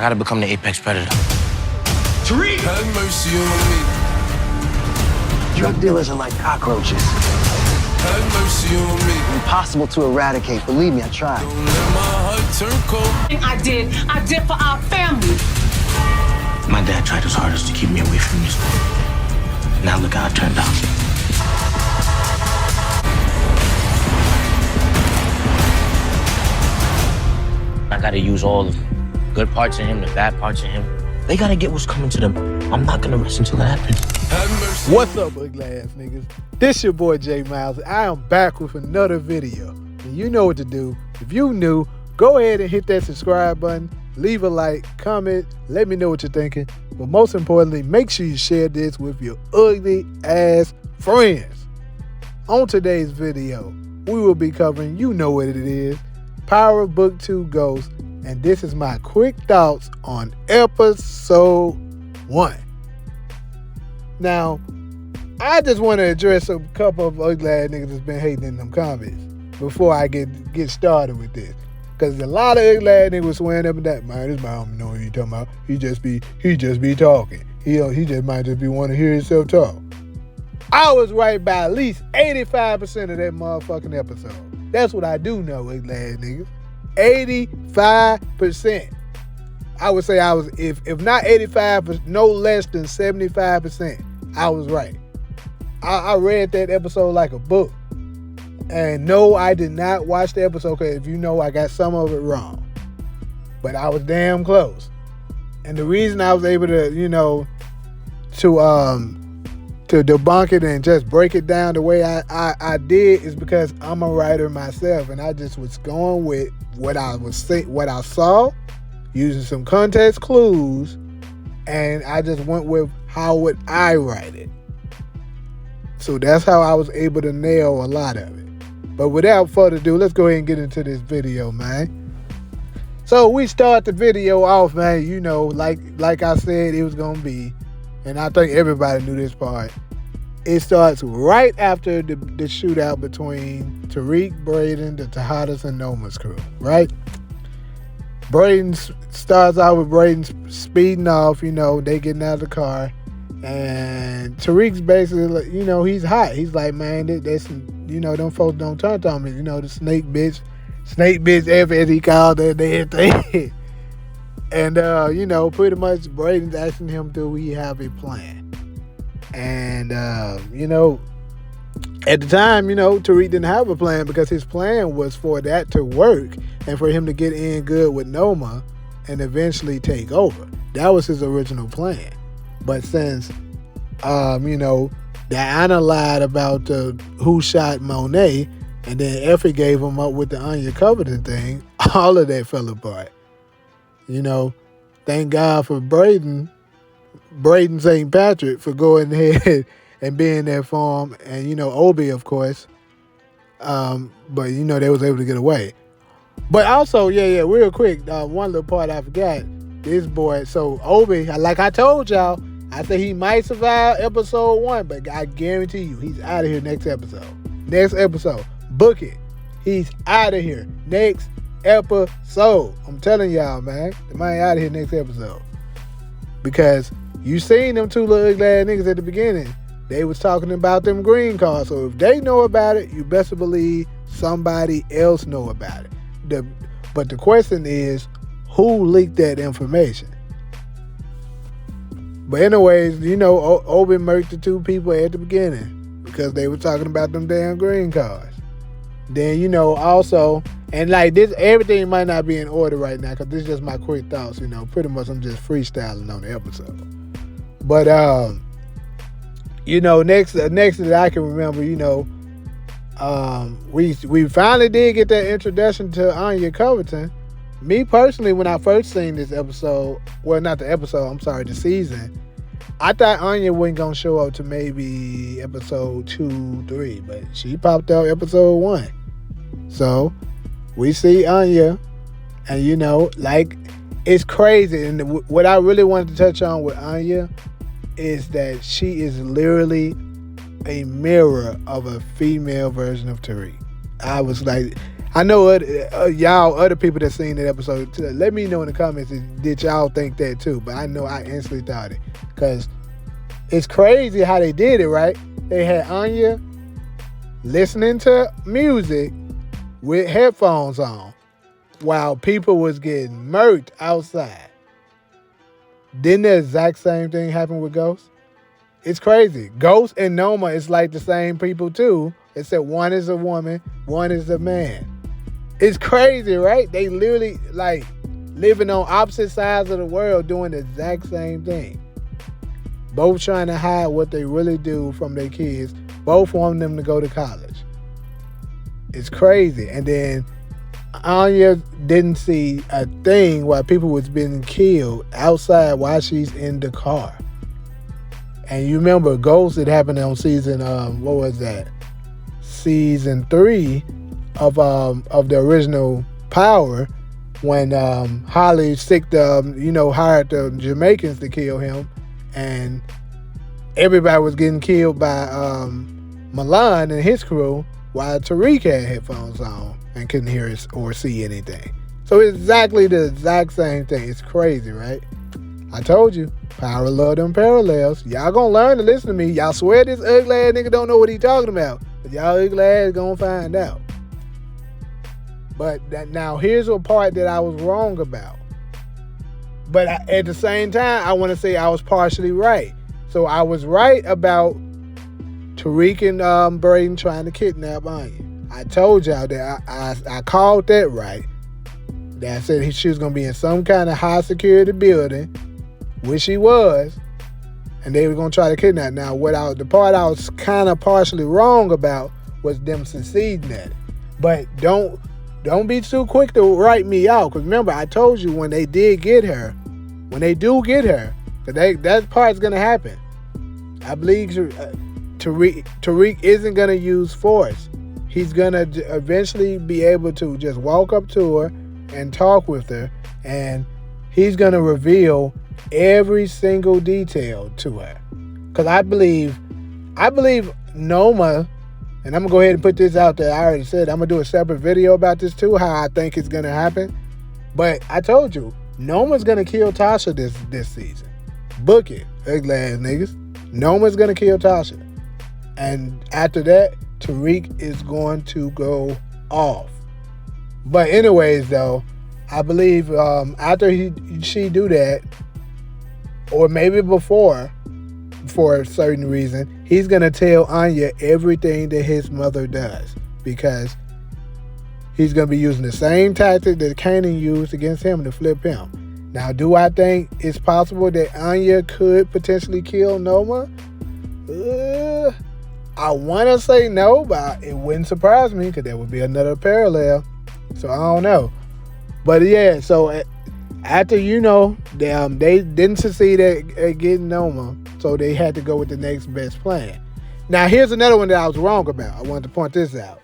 I gotta become the apex predator. Tariq! Have mercy on me. Drug dealers are like cockroaches. Have mercy on me. Impossible to eradicate. Believe me, I tried. Don't let my heart turn cold. I did for our family. My dad tried his hardest to keep me away from this. Now look how it turned out. I gotta use all the good parts of him, the bad parts of him. They gotta get what's coming to them. I'm not gonna rest until that happens. What's up, ugly ass niggas? This your boy Jay Miles. I am back with another video. And you know what to do. If you new, go ahead and hit that subscribe button. Leave a like, comment, let me know what you're thinking. But most importantly, make sure you share this with your ugly ass friends. On today's video, we will be covering, you know what it is, Power Book 2 Ghost. And this is my quick thoughts on episode 1. Now, I just want to address a couple of ugly ass niggas that's been hating in them comments before I get started with this. Because a lot of ugly ass niggas swearing up and that, man, this man don't know what he talking about. He just be talking. He just might just be want to hear himself talk. I was right by at least 85% of that motherfucking episode. That's what I do know, ugly ass niggas. 85%. I would say I was, if not 85, no less than 75%. I was right. I read that episode like a book. And no, I did not watch the episode because if you know, I got some of it wrong. But I was damn close. And the reason I was able to, to debunk it and just break it down the way I did is because I'm a writer myself, and I just was going with what I saw, using some context clues, and I just went with how would I write it. So that's how I was able to nail a lot of it. But without further ado, let's go ahead and get into this video, man. So we start the video off, man, like I said it was gonna be. And I think everybody knew this part. It starts right after the shootout between Tariq, Brayden, the Tejadas, and Noma's crew, right? Brayden starts out with Brayden speeding off, they getting out of the car. And Tariq's basically, he's hot. He's like, man, that's, them folks don't turn on me. The snake bitch F as he called it and everything. And, pretty much Brayden's asking him, do we have a plan? And, at the time, Tariq didn't have a plan because his plan was for that to work and for him to get in good with Noma and eventually take over. That was his original plan. But since, Diana lied about who shot Monet and then Effie gave him up with the Anya Covington thing, all of that fell apart. Thank God for Brayden St. Patrick for going ahead and being there for him. And, Obi, of course. But, they was able to get away. But also, real quick, one little part I forgot. This boy, so Obi, like I told y'all, I said he might survive episode 1, but I guarantee you, he's out of here next episode. Next episode. Book it. He's out of here. Next episode. I'm telling y'all, man. The man out of here next episode. Because you seen them two little ugly ass niggas at the beginning. They was talking about them green cards. So if they know about it, you best believe somebody else know about it. But the question is, who leaked that information? But anyways, Obi murked the two people at the beginning because they were talking about them damn green cards. Then, also, and like this, everything might not be in order right now because this is just my quick thoughts, pretty much I'm just freestyling on the episode. But, next that I can remember, we finally did get that introduction to Anya Covington. Me personally, when I first seen this episode, well, not the episode, I'm sorry, the season, I thought Anya wasn't going to show up to maybe episode 2, 3, but she popped out episode 1. So, we see Anya, and it's crazy. And what I really wanted to touch on with Anya is that she is literally a mirror of a female version of Tariq. I was like, I know other people that seen that episode. Let me know in the comments, did y'all think that too? But I know I instantly thought it. Because it's crazy how they did it, right? They had Anya listening to music with headphones on while people was getting murked outside. Didn't the exact same thing happen with Ghost? It's crazy. Ghost and Noma is like the same people too, except one is a woman, one is a man. It's crazy, right? They literally like living on opposite sides of the world doing the exact same thing. Both trying to hide what they really do from their kids. Both wanting them to go to college. It's crazy. And then Anya didn't see a thing while people was being killed outside while she's in the car. And you remember Ghost, it happened on season, what was that? Season 3 of the original Power, when Holly hired the Jamaicans to kill him, and everybody was getting killed by Milan and his crew, while Tariq had headphones on and couldn't hear or see anything. So it's exactly the exact same thing. It's crazy, right? I told you, Power love them parallels. Y'all gonna learn to listen to me. Y'all swear this ugly ass nigga don't know what he talking about, but y'all ugly ass gonna find out. But now here's a part that I was wrong about. But at the same time, I want to say I was partially right. So I was right about Tariq and Braden trying to kidnap Anya. I told y'all that I called that right. That I said she was going to be in some kind of high security building, which she was, and they were going to try to kidnap. Now, the part I was kind of partially wrong about was them succeeding at it. But don't be too quick to write me out, because remember, I told you when they do get her, that part's going to happen. I believe Tariq isn't going to use force. He's going to eventually be able to just walk up to her and talk with her, and he's going to reveal every single detail to her. Because I believe Noma, and I'm going to go ahead and put this out there. I already said I'm going to do a separate video about this too, how I think it's going to happen. But I told you, Noma's going to kill Tasha this season. Book it, ugly ass niggas. Noma's going to kill Tasha. And after that, Tariq is going to go off. But anyways, though, I believe after she do that, or maybe before, for a certain reason, he's going to tell Anya everything that his mother does, because he's going to be using the same tactic that Kanan used against him to flip him. Now, do I think it's possible that Anya could potentially kill Noma? I want to say no, but it wouldn't surprise me, because that would be another parallel. So I don't know. But yeah, so after, they didn't succeed at getting Noma, so they had to go with the next best plan. Now, here's another one that I was wrong about. I wanted to point this out.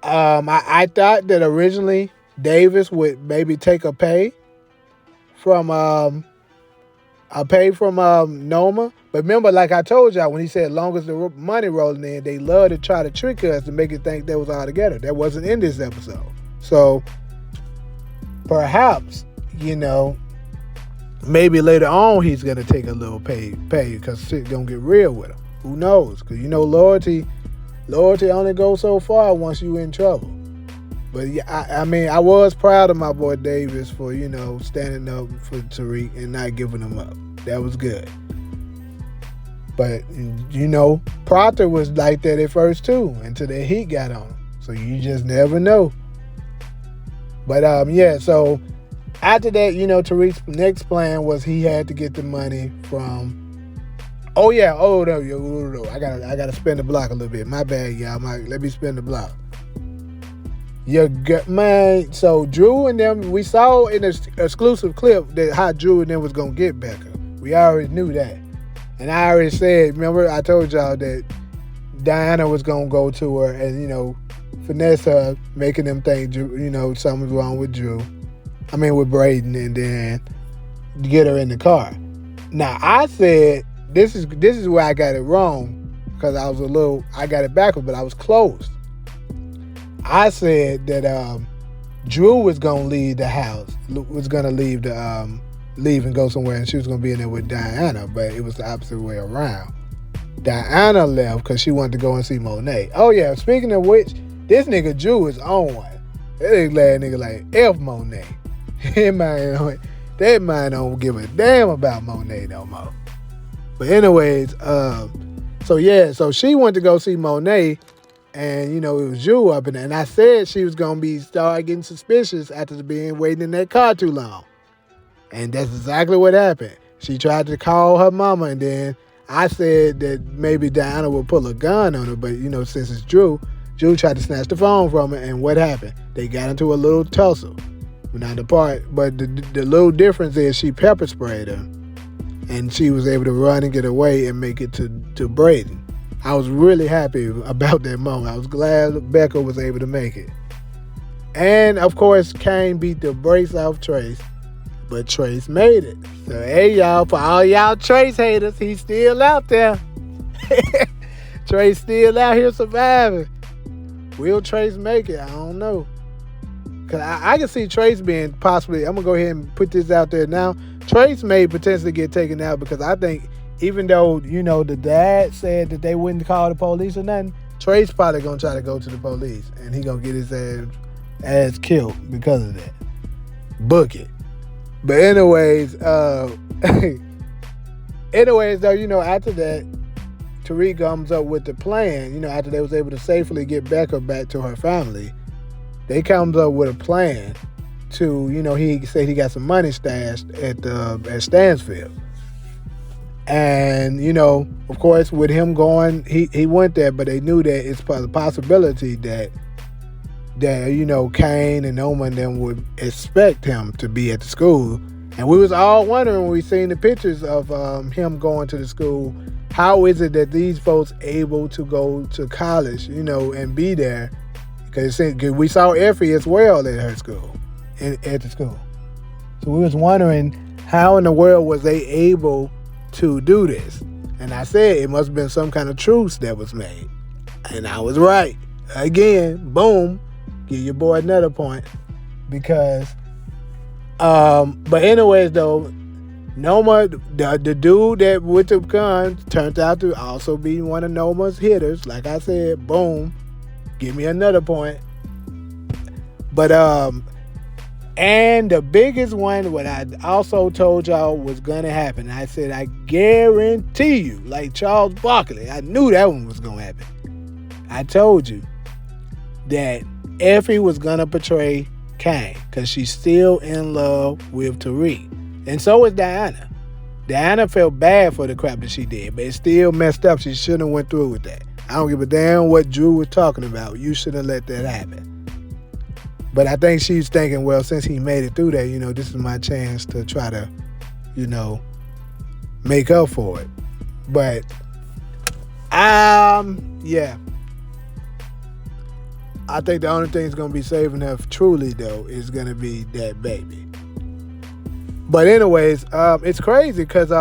I thought that originally Davis would maybe take a pay from Noma. But remember, like I told y'all, when he said, as long as the money rolling in, they love to try to trick us to make it think that was all together. That wasn't in this episode. So perhaps, maybe later on he's going to take a little pay because shit going to get real with him. Who knows? Because, loyalty only goes so far once you in trouble. But yeah, I was proud of my boy Davis for, standing up for Tariq and not giving him up. That was good. But, Proctor was like that at first too, until the heat got on him. So you just never know. But, so after that, Tariq's next plan was he had to get the money from... No, I gotta spin the block a little bit. My bad, y'all. Let me spin the block. Man, so Drew and them, we saw in an exclusive clip that how Drew and them was gonna get Becca. We already knew that. And I already said, remember, I told y'all that Diana was gonna go to her and, finesse her, making them think, something's wrong with with Braden, and then get her in the car. Now, I said, this is where I got it wrong, because I got it backwards, but I was close. I said that Drew was gonna leave the house, was gonna leave and go somewhere, and she was gonna be in there with Diana, but it was the opposite way around. Diana left because she wanted to go and see Monet. Oh yeah, speaking of which, this nigga Drew is on one. That nigga like F Monet. That man don't give a damn about Monet no more. But anyways, so she went to go see Monet, and it was Drew up in there. And I said she was gonna start getting suspicious after waiting in that car too long. And that's exactly what happened. She tried to call her mama, and then I said that maybe Diana would pull a gun on her, but since it's Drew tried to snatch the phone from her, and what happened? They got into a little tussle. But the little difference is she pepper sprayed her, and she was able to run and get away and make it to Braden. I was really happy about that moment. I was glad Becca was able to make it. And of course, Kane beat the brakes off Trace, but Trace made it. So hey y'all, for all y'all Trace haters, he's still out there. Trace still out here surviving. Will Trace make it? I don't know. Cause I can see Trace being possibly, I'm gonna go ahead and put this out there now. Trace may potentially get taken out because I think even though, the dad said that they wouldn't call the police or nothing, Trace probably gonna try to go to the police and he gonna get his ass killed because of that. Book it. But anyways, though, after that, Tariq comes up with the plan, after they was able to safely get Becca back to her family. They comes up with a plan to, he said he got some money stashed at Stansfield. And, of course, with him going, he went there, but they knew that it's a possibility that Kane and Noma and them would expect him to be at the school. And we was all wondering when we seen the pictures of him going to the school, how is it that these folks able to go to college, and be there? Because we saw Effie as well at her school, at the school. So we was wondering how in the world was they able to do this? And I said it must have been some kind of truce that was made. And I was right. Again, boom, give your boy another point. Because, but anyways though, Noma, the dude that with the gun turned out to also be one of Noma's hitters. Like I said, boom, give me another point. But and the biggest one, what I also told y'all was gonna happen. I said I guarantee you, like Charles Barkley, I knew that one was gonna happen. I told you that Effie was gonna portray Kane because she's still in love with Tariq. And so is Diana. Diana felt bad for the crap that she did, but it still messed up. She shouldn't have went through with that. I don't give a damn what Drew was talking about. You shouldn't let that happen. But I think she's thinking, well, since he made it through that, this is my chance to try to, make up for it. But, yeah. I think the only thing that's going to be saving her truly, though, is going to be that baby. But anyways, it's crazy because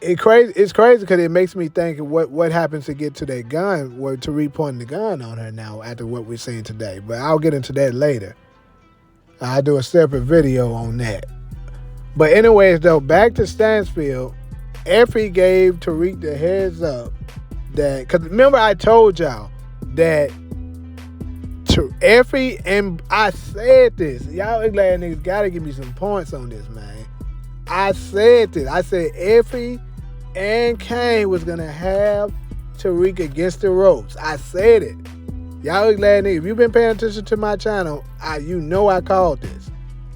it's crazy because it makes me think of what happens to get to that gun, where Tariq pointing the gun on her now after what we're seeing today. But I'll get into that later. I'll do a separate video on that. But anyways, though, back to Stansfield, Effie gave Tariq the heads up that, because remember I told y'all that Effie, and I said this, y'all glad niggas gotta give me some points on this, man. I said this. I said Effie and Kane was gonna have Tariq against the ropes. I said it. Y'all glad niggas. If you've been paying attention to my channel, I called this.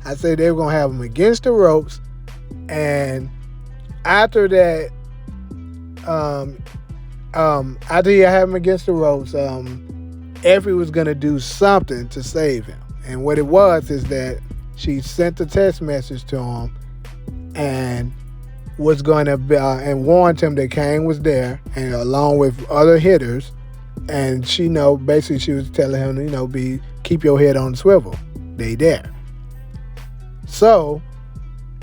I said they were gonna have him against the ropes, and after that, after you have him against the ropes, Effie was gonna do something to save him. And what it was is that she sent a text message to him and was going to and warned him that Kane was there, and along with other hitters. And she basically she was telling him, keep your head on the swivel. They there. So,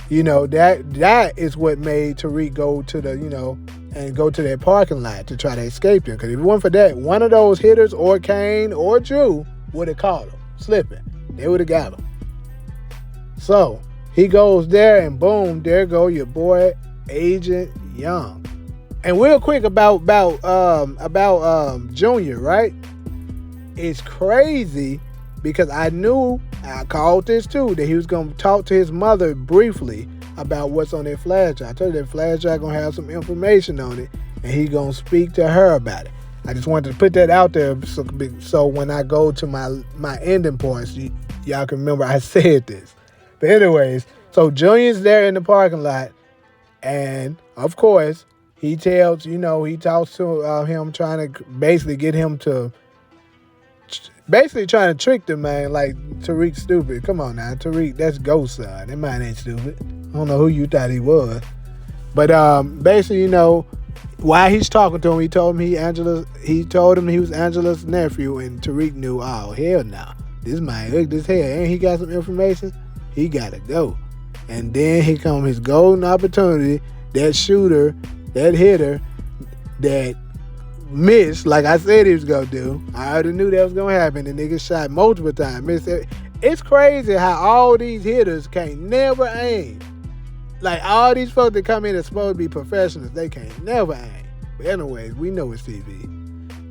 that is what made Tariq go to the, and go to their parking lot to try to escape them. Because if it weren't for that, one of those hitters or Kane or Drew would have caught him slipping. They would have got him. So he goes there and boom, there go your boy Agent Young. And real quick about Junior, right? It's crazy because I called this too, that he was going to talk to his mother briefly about what's on that flash drive. I told you that flash drive going to have some information on it, and he's going to speak to her about it. I just wanted to put that out there so when I go to my ending points, y'all can remember I said this. But anyways, so Junior's there in the parking lot, and of course, he talks to him, trying to basically get him to, trying to trick the man, like Tariq stupid. Come on now, Tariq, that's Ghost son. That man ain't stupid. I don't know who you thought he was. But basically, while he's talking to him, he told him he was Angela's nephew, and Tariq knew, oh, hell no. This man hooked his head. Ain't he got some information? He gotta go. And then here comes his golden opportunity. That shooter, that hitter, that missed, like I said he was gonna do. I already knew that was gonna happen. The nigga shot multiple times. Missed it. It's crazy how all these hitters can't never aim. Like all these folks that come in are supposed to be professionals, they can't never aim. But anyways, we know it's TV.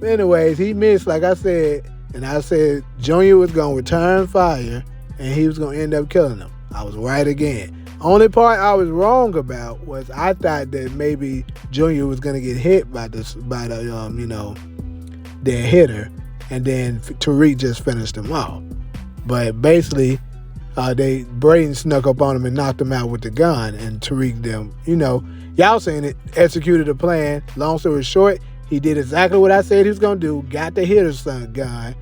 But anyways, he missed, like I said, and I said Junior was gonna return fire and he was gonna end up killing him. I was right again. Only part I was wrong about was I thought that maybe Junior was gonna get hit by their hitter, and then Tariq just finished him off. But basically, Braden snuck up on him and knocked him out with the gun, and Tariq them, y'all saying it, executed a plan. Long story short, he did exactly what I said he was gonna do. Got the hitter's son gun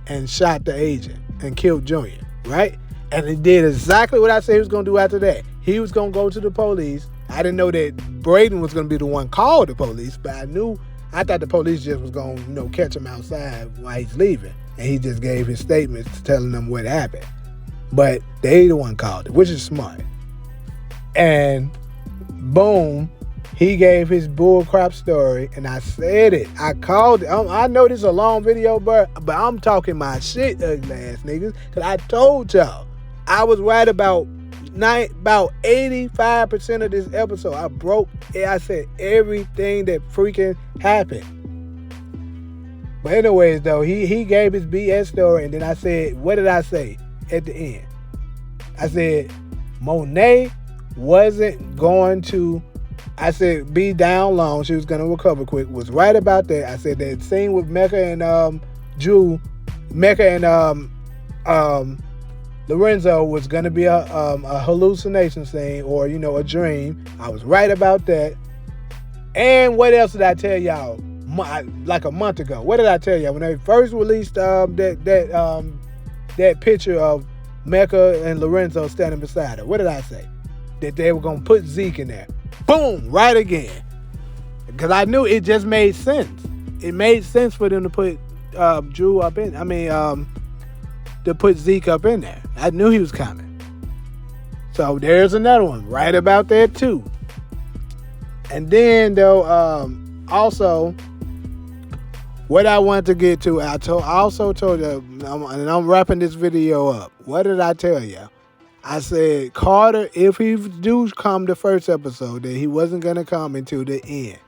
and shot the agent and killed Junior, right? And he did exactly what I said he was going to do after that. He was going to go to the police. I didn't know that Braden was going to be the one called the police, but I thought the police just was going to, catch him outside while he's leaving. And he just gave his statements telling them what happened. But they the one called it, which is smart. And boom, he gave his bullcrap story, and I said it. I called it. I know this is a long video, but I'm talking my shit, ugly ass niggas, because I told y'all. I was right about 85% of this episode. I said everything that freaking happened. But anyways, though, he gave his BS story, and then I said, what did I say at the end? I said, Monet wasn't going to, I said, be down long. She was going to recover quick. Was right about that. I said that scene with Mecca and Lorenzo was going to be a hallucination scene or, a dream. I was right about that. And what else did I tell y'all? Like a month ago. What did I tell y'all? When they first released that picture of Mecca and Lorenzo standing beside her, what did I say? That they were going to put Zeke in there. Boom, right again. Because I knew it just made sense. It made sense for them to put to put Zeke up in there. I knew he was coming. So there's another one right about that too. And then though, also, what I wanted to get to, I also told you, and I'm wrapping this video up. What did I tell you? I said Carter, if he do come the first episode, that he wasn't gonna come until the end.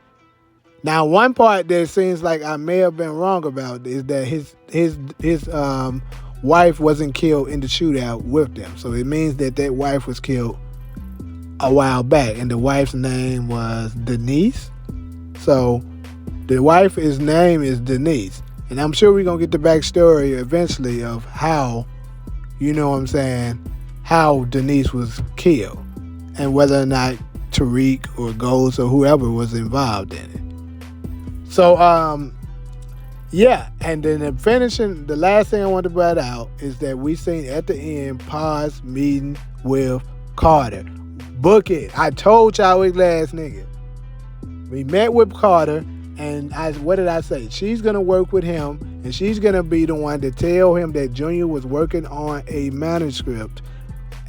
Now, one part that seems like I may have been wrong about is that his wife wasn't killed in the shootout with them. So it means that wife was killed a while back, and the wife's name was Denise. So the wife's name is Denise, and I'm sure we're gonna get the backstory eventually of how, how Denise was killed, and whether or not Tariq or Ghost or whoever was involved in it. So, yeah, and then the last thing I want to bring out is that we seen at the end Paz meeting with Carter. Book it. I told y'all we last nigga. We met with Carter, and what did I say? She's going to work with him, and she's going to be the one to tell him that Junior was working on a manuscript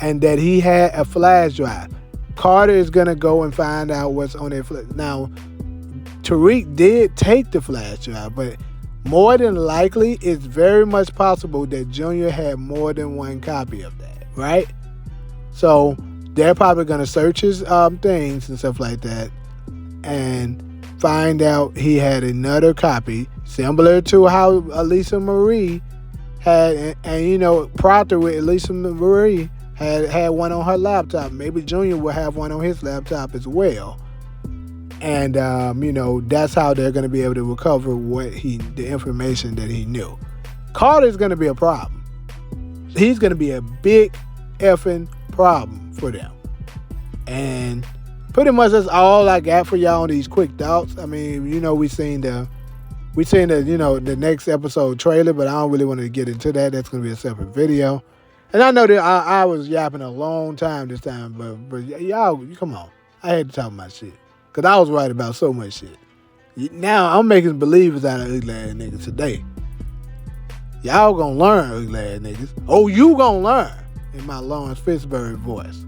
and that he had a flash drive. Carter is going to go and find out what's on that flash. Now, Tariq did take the flash drive, but more than likely, it's very much possible that Junior had more than one copy of that, right? So they're probably going to search his things and stuff like that and find out he had another copy similar to how Elisa Marie had, and you know, Proctor with Elisa Marie had one on her laptop. Maybe Junior will have one on his laptop as well. And, you know, that's how they're going to be able to recover the information that he knew. Carter's going to be a problem. He's going to be a big effing problem for them. And pretty much that's all I got for y'all on these quick thoughts. I mean, you know, we seen the you know, the next episode trailer, but I don't really want to get into that. That's going to be a separate video. And I know that I was yapping a long time this time, but y'all, come on. I had to talk my shit. Because I was right about so much shit. Now I'm making believers out of ugly ass niggas today. Y'all gonna learn, ugly ass niggas. Oh, you gonna learn, in my Lawrence Fishburne voice.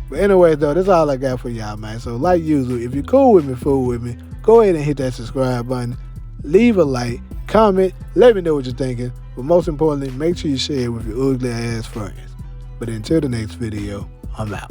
But anyways, though, that's all I got for y'all, man. So like usual, if you're cool with me, fool with me, go ahead and hit that subscribe button. Leave a like, comment, let me know what you're thinking. But most importantly, make sure you share it with your ugly ass friends. But until the next video, I'm out.